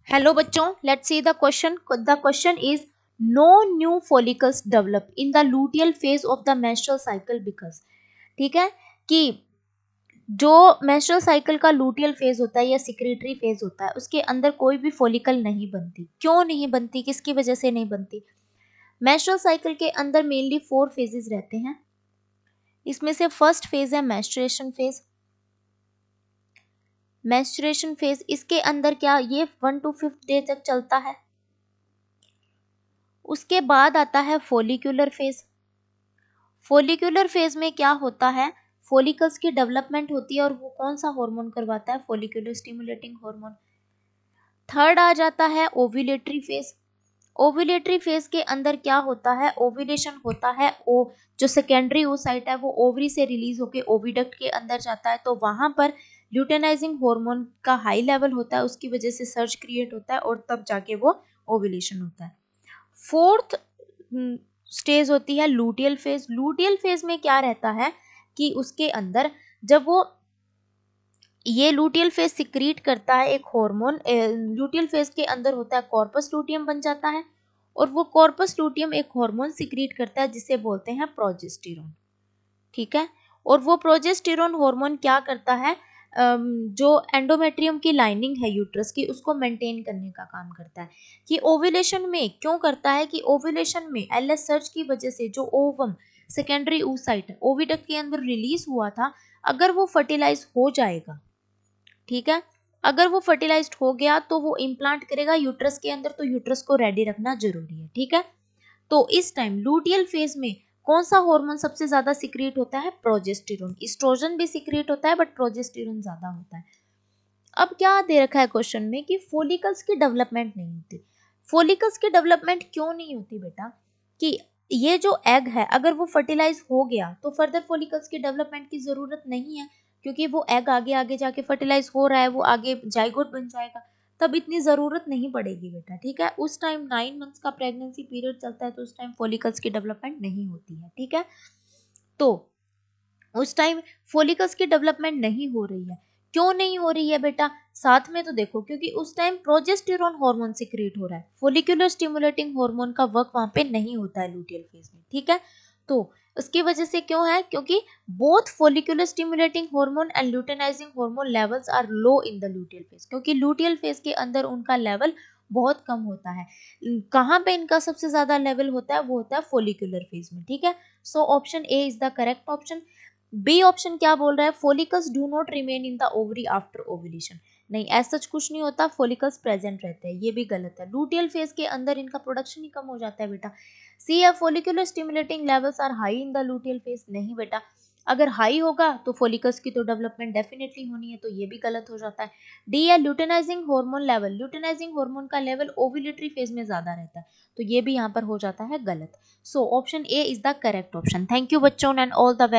Hello बच्चों, let's see the question. The question is no new follicles develop in the luteal phase of the menstrual cycle because. ठीक है कि जो menstrual cycle का luteal phase होता है या सिक्रेटरी फेज होता है उसके अंदर कोई भी फॉलिकल नहीं बनती. क्यों नहीं बनती, किसकी वजह से नहीं बनती? मेंस्ट्रुअल साइकिल के अंदर मेनली 4 फेजेस रहते हैं. इसमें से फर्स्ट फेज है मेंस्ट्रुएशन फेज. मेंस्ट्रुएशन फेज इसके अंदर क्या ये 1 to 5th डे तक चलता है. उसके बाद आता है फोलिकुलर फेज. फोलिकुलर फेज में क्या होता है, फोलिकल्स की डेवलपमेंट होती है और वो कौन सा हार्मोन करवाता है, फोलिकुलर स्टिमुलेटिंग हार्मोन. थर्ड आ जाता है ओव्यूलेटरी फेज. ओव्यूलेटरी फेज के अंदर क्या होता है, ओव्यूलेशन होता है. ओ जो सेकेंडरी oocyte है वो ओवरी से रिलीज होकर ओविडक्ट के अंदर जाता है, तो वहां पर ल्यूटेनाइजिंग हार्मोन का हाई लेवल होता है, उसकी वजह से सर्ज क्रिएट होता है और तब जाके वो ओव्यूलेशन होता है. फोर्थ स्टेज होती है लूटियल फेज. लूटियल फेज में क्या रहता है कि उसके अंदर जब वो ये लूटियल फेज सिक्रीट करता है एक हार्मोन. लूटियल फेज के अंदर होता है कॉर्पस लूटियम बन जाता है और वो कॉर्पस लूटियम एक हार्मोन सिक्रीट करता है जिसे बोलते हैं प्रोजेस्टेरोन. ठीक है, और वो प्रोजेस्टेरोन हार्मोन क्या करता है, जो एंडोमेट्रियम की लाइनिंग है यूट्रस की उसको मेंटेन करने का काम करता है. कि ओव्यूलेशन में क्यों करता है कि ओव्यूलेशन में एलएस सर्च की वजह से जो ओवम सेकेंडरी oocyte ओविडक्ट के अंदर रिलीज हुआ था, अगर वो फर्टिलाइज हो जाएगा, ठीक है, अगर वो फर्टिलाइज्ड हो गया तो वो इम्प्लांट करेगा यूट्रस के अंदर, तो यूट्रस को रेडी रखना जरूरी है. ठीक है, तो इस टाइम लूटियल फेज में कौन सा हार्मोन सबसे ज्यादा सिक्रिएट होता है, प्रोजेस्टेरोन. एस्ट्रोजन भी सिक्रिएट होता है बट प्रोजेस्टेरोन ज्यादा होता है. अब क्या दे रखा है क्वेश्चन में कि फोलिकल्स की डेवलपमेंट नहीं होती. फोलिकल्स की डेवलपमेंट क्यों नहीं होती बेटा, कि ये जो एग है अगर वो फर्टिलाइज हो गया तो फर्दर फोलिकल्स की डेवलपमेंट की जरूरत नहीं है, क्योंकि वो एग आगे आगे जाके फर्टिलाइज हो रहा है, वो आगे जाइगोट बन जाएगा, तब इतनी जरूरत नहीं पड़ेगी बेटा. ठीक है, उस टाइम 9 मंथ्स का प्रेगनेंसी पीरियड चलता है तो उस टाइम फोलिकल्स की डेवलपमेंट नहीं होती है. ठीक है, तो उस टाइम फोलिकल्स की डेवलपमेंट नहीं हो रही है. क्यों नहीं हो रही है बेटा, साथ में तो देखो, क्योंकि उस टाइम प्रोजेस्टेरोन हार्मोन सिक्रिएट हो रहा है, फोलिकुलर स्टिमुलेटिंग हार्मोन का वर्क वहां पे नहीं होता है लूटियल फेज में. ठीक है, तो उसकी वजह से क्यों है, क्योंकि both follicular stimulating hormone and luteinizing hormone levels are low in the luteal phase, क्योंकि लूटियल फेज के अंदर उनका लेवल बहुत कम होता है. कहाँ पे इनका सबसे ज्यादा लेवल होता है, वो होता है फोलिकुलर फेज में. ठीक है, so option A is the correct option. B option क्या बोल रहा है, follicles do not remain in the ovary after ovulation. नहीं, ऐसा सच कुछ नहीं होता, फोलिकल्स प्रेजेंट रहते हैं, ये भी गलत है. लूटियल फेज के अंदर इनका प्रोडक्शन ही कम हो जाता है बेटा. सी है follicular stimulating levels are high in the luteal phase. नहीं बेटा, अगर हाई होगा तो फोलिकल्स की तो डेवलपमेंट डेफिनेटली होनी है, तो ये भी गलत हो जाता है. डी है luteinising hormone level. Luteinising hormone का लेवल ओव्यूलेटरी फेज में ज्यादा रहता है, तो ये भी यहाँ पर हो जाता है गलत. सो option A is the correct option. Thank you बच्चों एंड ऑल द